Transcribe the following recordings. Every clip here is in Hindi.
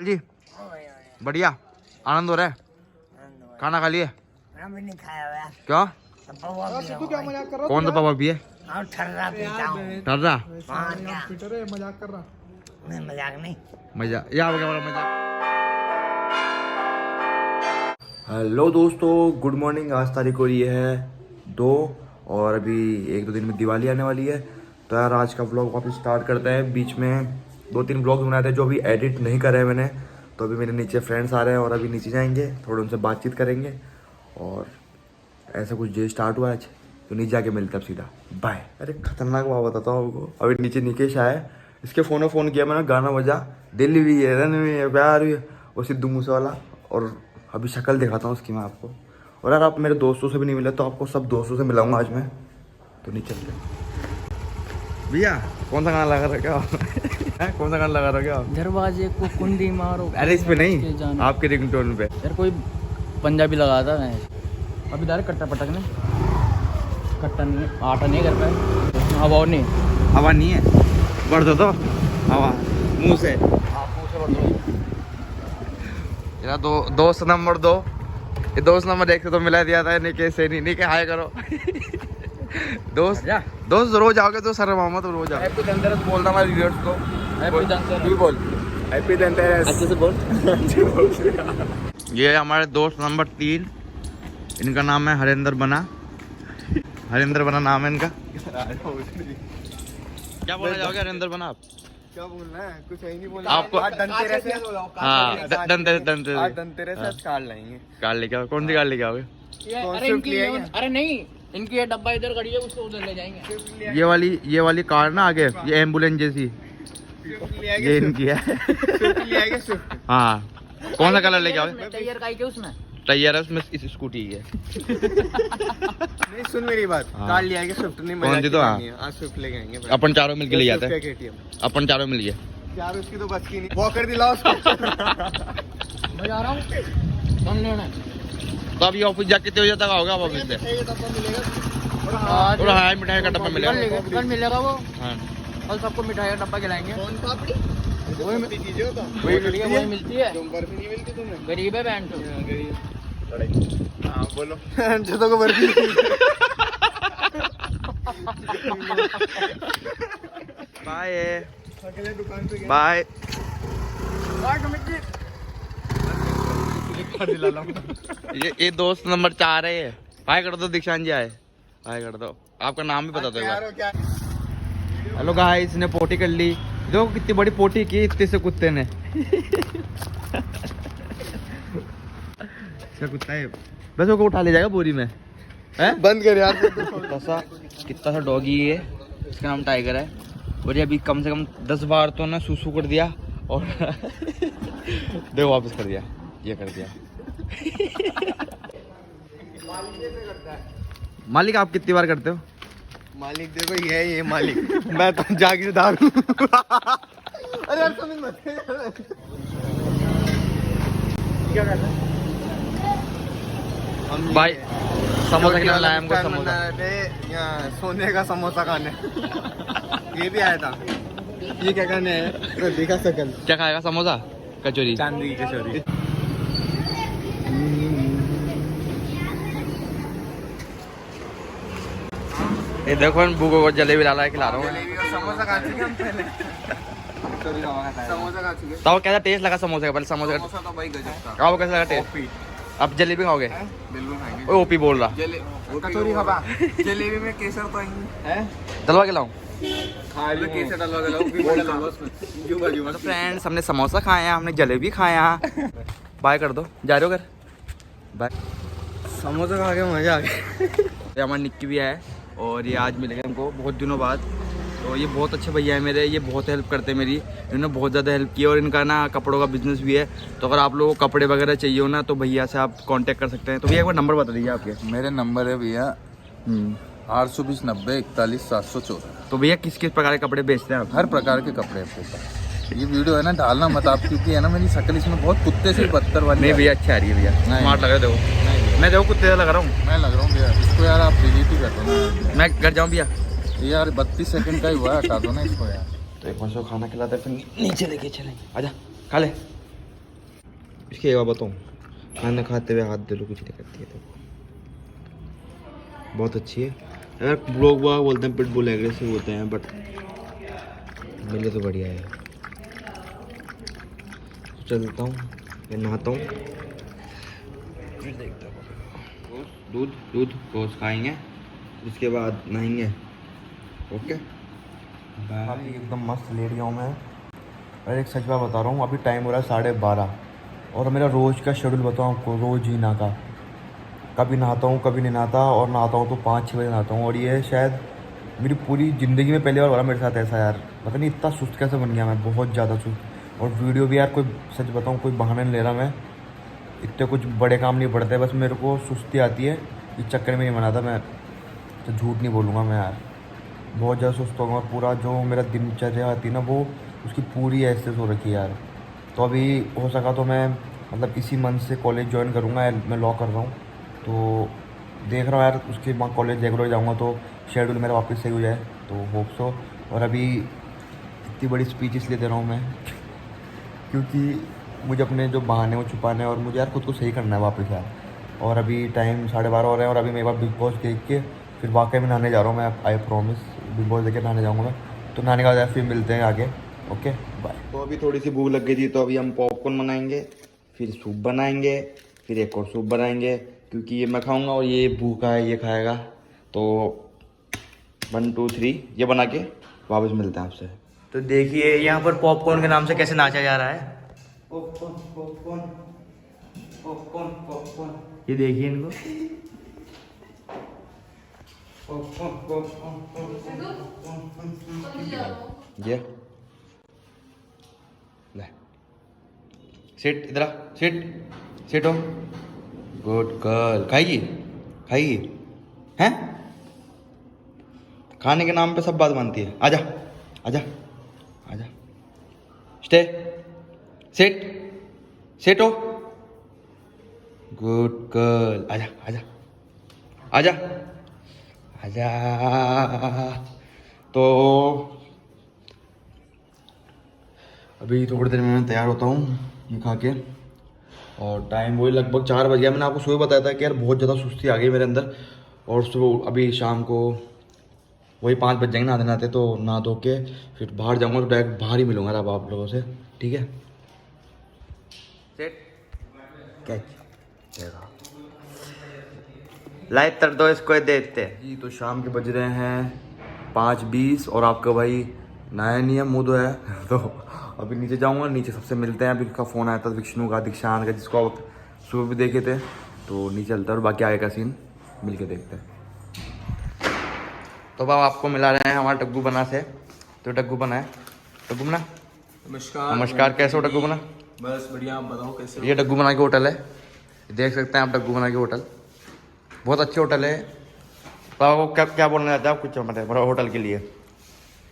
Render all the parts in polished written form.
जी बढ़िया आनंद हो रहा है। खाना खा लिए? नहीं खाया हुआ। क्या क्या मजाक कर रहा? कौन सा पापा पिए? ठर्रा पीता हूँ। ठर्रा? मजाक नहीं, मजाक नहीं। मजा या मजा। हेलो दोस्तों, गुड मॉर्निंग। आज तारीख हो रही है 2 और अभी 1-2 दिन में दिवाली आने वाली है। तो यार आज का व्लॉग वापस स्टार्ट करते हैं। बीच में 2-3 व्लॉग बनाए थे जो अभी एडिट नहीं करे हैं मैंने। तो अभी मेरे नीचे फ्रेंड्स आ रहे हैं और अभी नीचे जाएंगे, थोड़ा उनसे बातचीत करेंगे और ऐसा कुछ डे स्टार्ट हुआ आज। तो नीचे जाके मिलते अब सीधा बाय। अरे खतरनाक बात बताता हूँ आपको। अभी नीचे निकेश आया, इसके फ़ोन किया मैंने, गाना बजा, दिल भी है रन भी है प्यार भी है, वो सिद्धू मूसे वाला। और अभी शक्ल दिखाता हूँ उसकी मैं आपको। और यार आप मेरे दोस्तों से भी नहीं मिले तो आपको सब दोस्तों से मिलाऊंगा आज मैं। तो नीचे चलते हैं। भैया कौन सा गाना लगा रहा क्या? कौन सा गाना लगा रहा क्या? दरवाजे को कुंडी मारो। अरे इस पे नहीं, आपके रिंगटोन पे। यार कोई पंजाबी लगा था मैं अभी डायरेक्ट कट्टा पटक ने कट्टा नहीं, आटा नहीं कर पाए। हवा नहीं, हवा नहीं है, बढ़ दो तो हवा मुंह से। यार दोस्त नंबर 2, ये दोस्त नंबर 1 से तो मिला दिया था, निके से नहीं। निके हाय करो। दोस्त रोज आओगे तो सर मामा तो रोज आओगे। हैप्पी धनतेरस बोल रहा हमारे व्यूअर्स को। हैप्पी धनतेरस तू बोल हैप्पी धनतेरस। अच्छे से बोल। ये हमारे दोस्त नंबर 3, इनका नाम है हरेंद्र बना। हरेंद्र बना नाम है इनका। क्या बोलना चाहोगे हरेंद्र बना आप? क्या बोलना है? कुछ है ही नहीं बोलना आपको धनतेरस है। हाँ धनतेरस कार लाएंगे। कार लेके आओ। कौन सी कार लेके आओगे? अरे नहीं, इनकी ये डब्बा इधर खड़ी है, उसको उधर ले जाएंगे। ये वाली कार ना आगे, ये एम्बुलेंस जैसी, ये इनकी है। हाँ कौन सा कलर लेके आओगे? टायर का है उसमें, टायर है उसमें, इस स्कूटी है। नहीं सुन मेरी बात, कार ले आएंगे स्विफ्ट नहीं। कौन सी तो? हाँ आज स्विफ्ट लेके आएंगे अपन चारों मिलके ले जाते हैं। अपन चारों मिल गए यार, उसकी तो बस की नहीं। वॉकर दिलाओ उसको। मैं जा रहा हूँ कम लेना है। तो अभी ऑफिस जाके कितने बजे तक आओगे आप ऑफिस से? और हाँ मिठाई का डब्बा मिलेगा। कल मिलेगा वो। हाँ कल सबको मिठाई का डब्बा खिलाएंगे। वही मिलती है। वही मिलती है। बर्फी नहीं मिलती तुम्हें? गरीब है बैंड। हाँ बोलो। जैसा को बर्फी। बाय अकेले दुकान पे बाय। ये दोस्त नंबर 4 है। ये हाय कर दो दीक्षांत जी, आए हाय कर दो। आपका नाम भी बता दो एक बार। हेलो गाइस, इसने पोटी कर ली। देखो कितनी बड़ी पोटी की इतने से कुत्ते ने। क्या कुत्ता है? बस वो उठा ले जाएगा बोरी में। हैं? बंद कर यार। कितना सा डॉगी है, इसका नाम टाइगर है। और ये अभी कम से कम 10 बार तो ना सूसू कर दिया और देखो वापस कर दिया, ये कर दिया। मालिक आप कितनी बार करते हो? मालिक देखो ये मालिक। मैं तो जागीरदार हूँ। अरे यार समझ मत। क्या करना है? भाई समोसा खिलाने लाया हमको। समोसा यहाँ सोने का समोसा खाने। ये भी आया था। ये क्या खाने है? देखा सकल। क्या खाएगा? समोसा कचौरी, चांदी की कचौरी। ये देखो बुको को जलेबी ला खिला रहा हूँ। समोसा खा चुके हम पहले। समोसा खा चुके। तो कैसा टेस्ट लगा समोसे का? पहले समोसे का समोसा तो भाई गजब था। आपको कैसा लगा टेस्ट? आप जलेबी खाओगे? बिल्कुल खाएंगे। ओए ओपी बोल रहा। कचौरी खाबा। जलेबी में केसर तो है। दलवा के लाऊं? खा ली केसर डलवा के लाओ। तो फ्रेंड्स, हमने समोसा खाया, हमने जलेबी खाया। बाय कर दो, जा रहे हो घर? बाय। समोसा खा के मजा आ गया। ये हमारा निक्की भी है और ये आज मिले हमको बहुत दिनों बाद। तो ये बहुत अच्छे भैया है मेरे, ये बहुत हेल्प करते हैं मेरी। इन्होंने बहुत ज़्यादा हेल्प की और इनका ना कपड़ों का बिजनेस भी है। तो अगर आप लोगों को कपड़े वगैरह चाहिए हो ना तो भैया से आप कांटेक्ट कर सकते हैं। तो भैया एक बार नंबर बता दीजिए आपके। मेरे नंबर है भैया 820 90 41 714। तो भैया किस किस प्रकार के कपड़े बेचते हैं आप? हर प्रकार के कपड़े आपके पास। ये वीडियो है ना डालना मत आप, क्योंकि है ना मेरी शक्ल इसमें बहुत कुत्ते से बदतर वाली। नहीं भैया अच्छी आ रही है भैया, स्मार्ट लग रहा है। देखो मैं देखो कुत्ते से लग रहा हूँ। मैं लग रहा हूँ भैया। इसको यार आप डिलीट ही कर दो ना। मैं घर जाऊँ भैया? यार 32 सेकंड का ही हुआ है, हटा दो ना इसको यार। तो एक बार खाना खिलाते फिर नीचे लेके चलेंगे। आजा खा ले। इसकी एक बात बताऊँ, खाना खाते हुए हाथ दे लो, कुछ नहीं करती है। तो बहुत अच्छी है। अगर लोग बाग बोलते हैं पिटबुल एग्रेसिव होते हैं, बट मिले तो बढ़िया है। चलता हूँ, मैं नहाता हूँ, फिर देखता हूँ। दूध कोस खाएंगे, उसके बाद नहाएंगे। Okay bye. एकदम मस्त लेट गया हूँ मैं। अरे एक सच बात बता रहा हूँ, अभी टाइम हो रहा है 12:30 और मेरा रोज़ का शेड्यूल बताऊँ आपको, रोज़ ही नहा का। कभी नहाता हूँ, कभी नहीं नहाता, और नहाता हूँ तो 5-6 बजे नहाता हूँ। और ये शायद मेरी पूरी ज़िंदगी में पहली बार हो रहा मेरे साथ ऐसा यार। पता नहीं इतना सुस्त कैसे बन गया मैं, बहुत ज़्यादा सुस्त। और वीडियो भी यार, कोई सच बताऊँ कोई बहाना नहीं ले रहा मैं, इतने कुछ बड़े काम नहीं पड़ते, बस मेरे को सुस्ती आती है, इस चक्कर में नहीं बनाता मैं। तो झूठ नहीं बोलूँगा मैं यार, बहुत ज़्यादा सुस्त होगा। पूरा जो मेरा दिनचर्या आती है ना, वो उसकी पूरी ऐसे हो रखी है यार। तो अभी हो सका तो मैं मतलब इसी मंथ से कॉलेज ज्वाइन करूँगा, मैं लॉ कर रहा हूँ। तो देख रहा हूँ यार, उसके बाद कॉलेज रेगुलर जाऊँगा तो शेड्यूल मेरा वापस सही हो जाए, तो होप सो। और अभी इतनी बड़ी स्पीच इसलिए दे रहा हूँ मैं क्योंकि मुझे अपने जो बहाने वो छुपाने हैं, और मुझे यार खुद को सही करना है वापस यार। और अभी टाइम 12:30 हो रहे हैं, और अभी मेरे पास बिग बॉस देख के फिर वाकई में नहाने जा रहा हूँ मैं। आई प्रॉमिस, बिग बॉस देख के नहाने जाऊँगा मैं। तो नहाने का बाद फिर मिलते हैं आगे। Okay bye. तो अभी थोड़ी सी भूख लग गई थी, तो अभी हम पॉपकॉर्न बनाएंगे, फिर सूप बनाएंगे, फिर एक और सूप बनाएंगे, क्योंकि ये मैं खाऊंगा और ये भूखा है, ये खाएगा। तो 1 2 3 ये बना के वापस मिलते हैं आपसे। तो देखिए यहाँ पर पॉपकॉर्न के नाम से कैसे नाचा जा रहा है। पॉपकॉर्न पॉपकॉर्न पॉपकॉर्न पॉपकॉर्न, ये देखिए इनको। पॉपकॉर्न पॉपकॉर्न ये ले, सिट इधर आ, सिट हो। Good girl. खाएगी हैं? खाने के नाम पे सब बात मानती है। आजा आजा आजा, स्टे, सिट हो। Good girl. आजा आजा आजा आजा। तो अभी थोड़ी देर में मैं तैयार होता हूँ ये खा के, और टाइम वही लगभग 4 बज गया। मैंने आपको सुबह बताया था कि यार बहुत ज़्यादा सुस्ती आ गई मेरे अंदर, और सुबह अभी शाम को वही 5 बज जाएंगे नहाते नहाते। तो नहा धो के फिर बाहर जाऊँगा, तो डायरेक्ट बाहर ही मिलूंगा अब आप लोगों से, ठीक है? लाइव कर दो इसको, देखते जी। तो शाम के बज रहे हैं 5:20 और आपका भाई नया नहीं है, मुँह तो है। तो अभी नीचे जाऊँगा, नीचे सबसे मिलते हैं। अभी उसका फ़ोन आया था विष्णु का, दीक्षांत का, जिसको आप सुबह भी देखे थे। तो नीचे चलता है और बाकी आगे का सीन मिल के देखते हैं। तो बाबा आपको मिला रहे हैं हमारे टग्गू बना से। तो टग्गू बना है, टग्गू बना नमस्कार। कैसे हो टग्गू बना? बस बढ़िया, आप बताओ कैसे? ये टग्गू बना की होटल है, देख सकते हैं आप टग्गू बना की होटल, बहुत अच्छी होटल है। तो आपको क्या बोलना चाहते हैं आप? कुछ मतलब होटल के लिए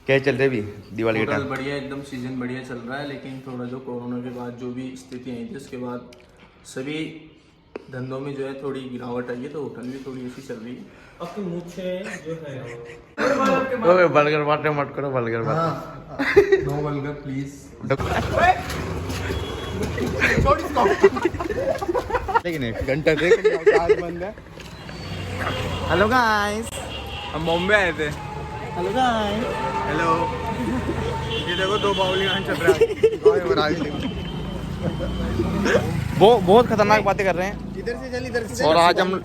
क्या चल रही है अभी दिवाली के होटल टाइम? बढ़िया, एकदम सीजन बढ़िया चल रहा है, लेकिन थोड़ा जो कोरोना के बाद जो भी स्थिति आई थी उसके बाद सभी धंधों में जो है थोड़ी गिरावट आई है, तो होटल भी थोड़ी ऐसी चल रही है। आपके मुँह से जो है बर्गर बाटे मत करो, बर्गर बाटे नो बर्गर प्लीज। लेकिन घंटा देख बंद है। हेलो गाइस, हम बॉम्बे आए थे। हेलो गाइस, हेलो, ये देखो 2 बाउली यहाँ चल रहा है। वो बहुत खतरनाक बातें कर रहे हैं। इधर से चल, इधर से। और आज हम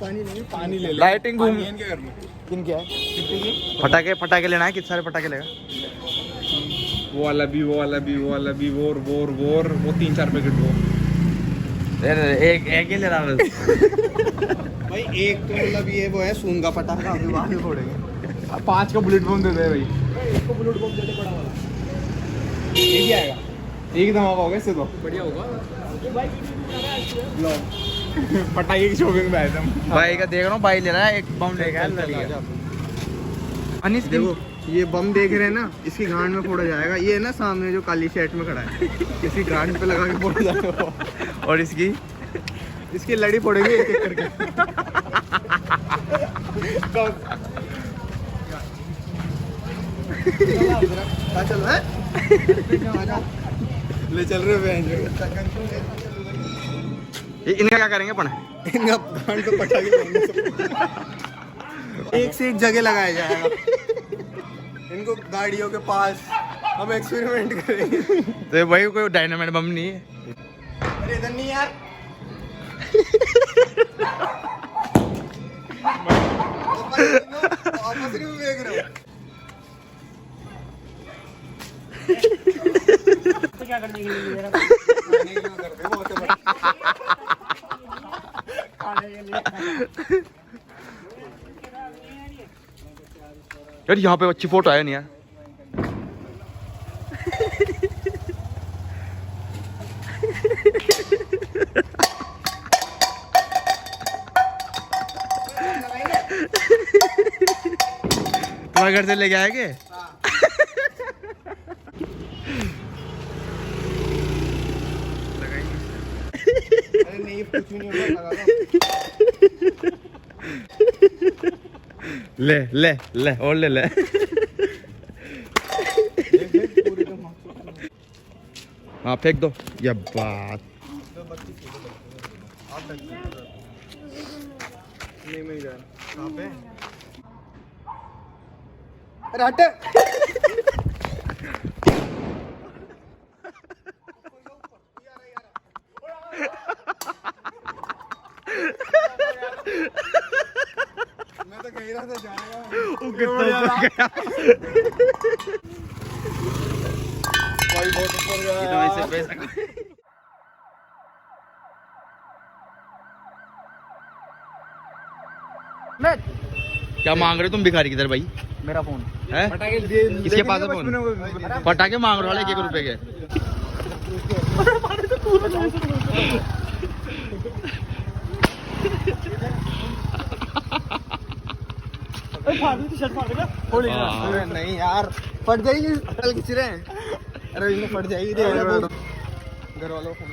पानी ले लाइटिंग घूम, क्या करना? किन क्या है? पटाखे लेना है। कितने सारे पटाखे लेगा? वो वाला भी, वो वाला भी, वो वाला भी, वो 3-4 पैकेट वो। एक ही ले रहा भाई एक तो मतलब ये वो है सूंगा पटाखा, अभी बाद में फोड़ेंगे। 5 का बुलेट बम दे दे भाई। एक को बुलेट बम दे दे बड़ा वाला। ये क्या आएगा? एक धमाका होगा इससे तो बढ़िया होगा। पटाखे की शॉपिंग में आए थे हम। भाई का देख रहा हूँ, भाई ले रहा है, एक बम लेके आया। अनिस देखो ये बम देख रहे हैं ना, इसकी गांड में फोड़ा जाएगा। ये है ना सामने जो काली शर्ट में खड़ा है, इसकी गांड पे लगा के फोड़ा जाएगा। और इसकी लड़ी फोड़ेंगे एक एक करके। चल ले चल रहे हैं। इनका क्या करेंगे अपन? इनका कान पे पटाखे एक से एक जगह लगाया जाएगा इनको गाड़ियों के पास। हम एक्सपेरिमेंट करेंगे। तो भाई कोई डायनामाइट बम नहीं है। अरे इधर नहीं यार। आपस में देख रहे हो। तो क्या करने के लिए मेरा खाने के लिए करते हैं, बहुत है बड़ा। खाने के लिए यार यहाँ पे अच्छी फोटो आया नहीं यार। तुम्हारे घर से लेके आएंगे? अरे नहीं कुछ भी नहीं होता, लगा दो। ले ले ले और ले ले। हाँ फेंक दो। ये बात नहीं मैं जा रहा। कहाँ पे? अरे हट। मैं तो कह रहा था जाएगा। भाई बहुत ऊपर गया। क्या मांग रहे हो तुम भिखारी किधर भाई? मेरा फोन है? किसके पास है फोन? पटाखे मांग रहे हो 1 रुपए के? हाँ। अरे नहीं यार फट जाएगी। कल खींच रहे हैं। अरे इसमें फट जाएगी। घर वालों को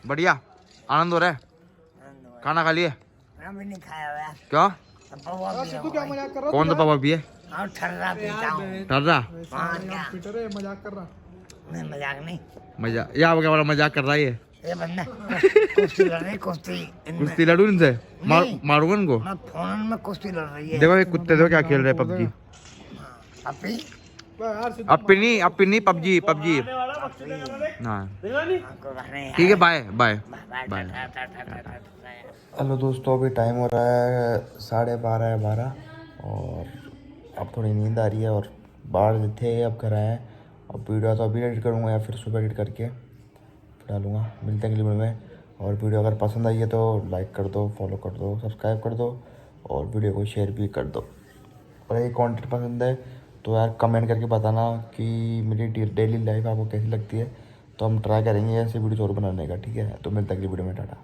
बढ़िया आनंद हो रहा है। खाना खा लिए? भी नहीं खाया हुआ क्या? तू क्या मजाक कर रहा कौन सा पापा पिए? और ठर्रा पीता हूँ। ठर्रा? हाँ क्या? मजाक कर रहा। नहीं मजाक नहीं। मजा या क्या वाला मजाक कर रहा है ये बंदा कुश्ती लड़ रही कुश्ती कुश्ती लड़ू इनसे? नहीं। मारूंगा इनको। मैं फोन में कुश्ती लड़ रही है। देखो ये कुत्ते देखो क्या खेल रहे हैं पबजी। अपी अपनी नहीं पबजी पबजी। हाँ ठीक है बाय बाय बाय। हेलो दोस्तों अभी टाइम हो रहा है 12:30 और अब थोड़ी नींद आ रही है और बाहर थे अब घर आए हैं। अब वीडियो तो अभी एडिट करूँगा या फिर सुबह एडिट करके डालूँगा। मिलते हैं अगली वीडियो में। और वीडियो अगर पसंद आई है तो लाइक कर दो, फॉलो कर दो, सब्सक्राइब कर दो और वीडियो को शेयर भी कर दो। और ये कंटेंट पसंद है तो यार कमेंट करके बताना कि मेरी डेली लाइफ आपको कैसी लगती है। तो हम ट्राई करेंगे ऐसे वीडियो और बनाने का। ठीक है तो मिलते हैं अगली वीडियो में। टाटा।